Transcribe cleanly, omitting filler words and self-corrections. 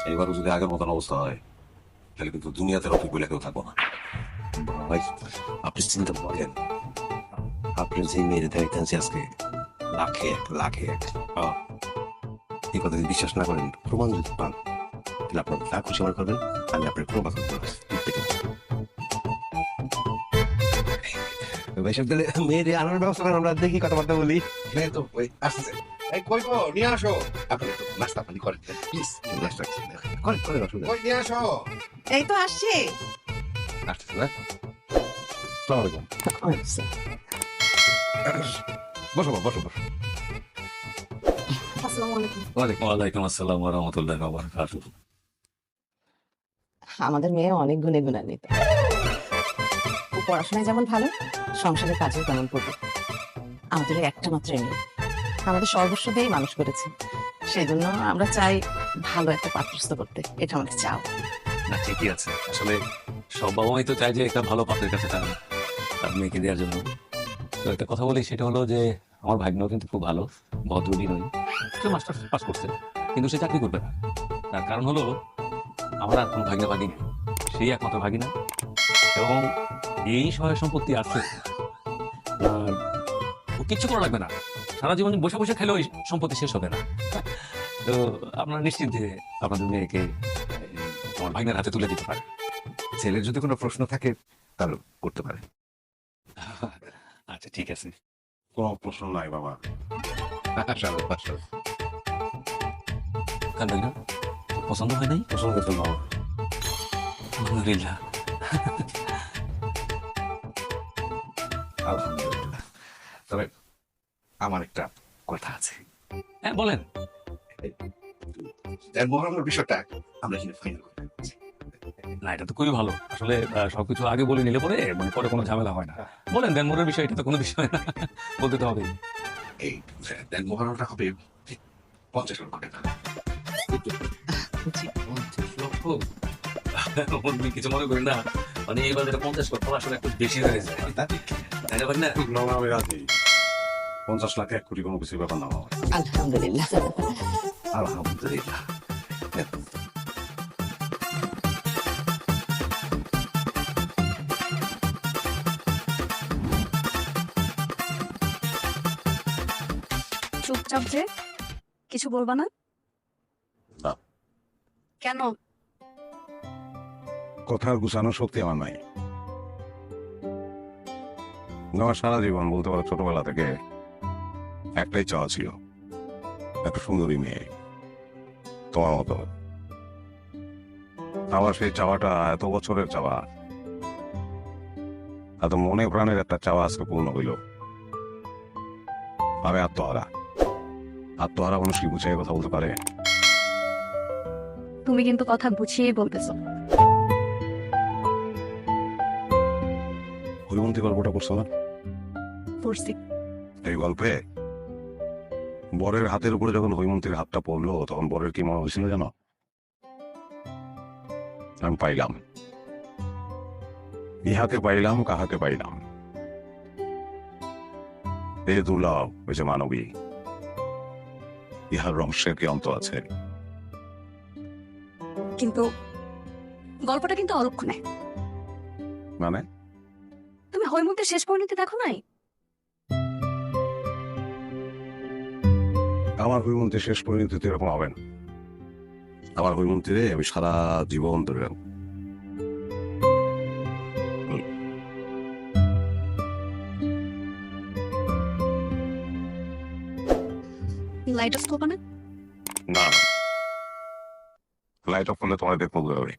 এইবারও যদি আগের মতন অবস্থা হয় তাহলে কিন্তু দুনিয়াতে রফিক বলে কেউ থাকবো না। ভাই আপনি চিন্তা করেন, আপনি যে মেয়ের দেখতেন আজকে লাখে এক লাখে এক, এই কথা যদি বিশ্বাস না করেন, প্রমাণ যদি পান, তাহলে আপনার যা খুশি মনে করবেন, আমি আপনার কোনো কথা বলবো না। ভাই সব তাহলে মেয়ের আনার ব্যবস্থা করেন, আমরা দেখি কথাবার্তা বলি। মেয়ে তো ওই আসছে, এই কই গো নিয়ে আসো, আপনি একটু নাস্তা পানি করেন প্লিজ, নাস্তা করেন করেন, অসুবিধা কই নিয়ে আসো। এই তো আসছে। আসতেছে না? আসসালামু আলাইকুম। বসো বাবা, বসো বসো। আসসালামু আলাইকুম। ওয়ালাইকুম আসসালাম ওয়া রাহমাতুল্লাহি ওয়া বারাকাতুহু। আমাদের মেয়ে অনেক গুণে গুণান্বিত। ও পড়াশোনায় যেমন ভালো, সংসারের কাজেও তেমন পড়বে। আমাদের এই একটা মাত্র মেয়ে, আমাদের সর্বস্ব দিয়েই মানুষ করেছে। সেই জন্য আমরা চাই ভালো একটা পাত্রস্থ করতে, এটা আমাদের চাও। না ঠিকই আছে, আসলে সব বাবা মাই তো চায় যে একটা ভালো পাত্রের কাছে তার তার মেয়েকে দেওয়ার জন্য। তো একটা কথা বলি, সেটা হলো যে আমার ভাগ্নও কিন্তু খুব ভালো, ভদ্র বিনয়ী, সে মাস্টার্স পাস করছে, কিন্তু সে চাকরি করবে না। তার কারণ হলো আমার আর কোনো ভাগ্নে ভাগিনা, সেই একমাত্র ভাগিনা, এবং এই সহায় সম্পত্তি আছে। আর ও কিচ্ছু করা লাগবে না, সারা জীবন বসে বসে খেলেও এই সম্পত্তি শেষ হবে না। তো আপনারা নিশ্চিত যে আপনাদের মেয়েকে আমার ভাগ্নের হাতে তুলে দিতে পারে। ছেলের যদি কোনো প্রশ্ন থাকে তাহলে করতে পারে। আচ্ছা ঠিক আছে। কোনো প্রশ্ন নাই বাবা। কান ভাই না পছন্দ হয় নাই? পছন্দ করতে বাবা। আলহামদুলিল্লাহ। আলহামদুলিল্লাহ। তবে আমার একটা কথা আছে। হ্যাঁ বলেন। এর মহারণের বিষয়টা আমরা এখানে ফাইনাল করতে যাচ্ছি। না এটা তো খুবই ভালো, আসলে সবকিছু আগে বলে নিলে পরে মানে পরে কোনো ঝামেলা হয় না। বলেন দেন মোড়ের বিষয়, এটা তো কোনো বিষয় না, বলতে তো হবে। এই দেন মহারণটা হবে 50 লক্ষ টাকা। আপনি কিছু মনে করেন না, মানে এবার যেটা 50 লক্ষ আসলে একটু বেশি হয়ে যায়, তাই না ভাই না? বাবা আমি রাজি। 50 লাখ 1 কোটি কোনো কিছু ব্যাপার না বাবা। আলহামদুলিল্লাহ। আলহামদুলিল্লাহ। চুপচাপ যে, কিছু বলবা না? না। কেন? কথার গুছানোর শক্তি আমার নাই। আমার সারা জীবন বলতে পারো ছোটবেলা থেকে একটাই চাওয়া ছিল, একটা সুন্দরী মেয়ে তোমার মতো। আমার সেই চাওয়াটা এত বছরের চাওয়া, এত মনে প্রাণের একটা চাওয়া আজকে পূর্ণ হইল। আমি আত্মহারা। আত্মহারা মানুষ কি বুঝে কথা বলতে পারে? তুমি কিন্তু কথা বুঝিয়ে বলতেছো। হৈমন্তী গল্পটা পড়ছো না? পড়ছি। এই গল্পে বরের হাতের উপরে যখন হৈমন্তীর হাতটা পড়লো তখন বরের কি মনে হয়েছিল জানো? আমি পাইলাম, ইহাকে পাইলাম, কাহাকে পাইলাম। এ দুর্লভ হয়েছে মানবী, ইহার রহস্যের কি অন্ত আছে? কিন্তু গল্পটা কিন্তু অলক্ষণে। মানে তুমি হৈমন্তের শেষ পরিণতি দেখো নাই? আমার হৈমন্তীর শেষ পরিণতি তো এরকম হবে না। আমার হৈমন্তীরে আমি সারা জীবন ধরে রাখবো। লাইট অফ করবা না? না, লাইট অফ করলে তোমার দেখবো কিভাবে?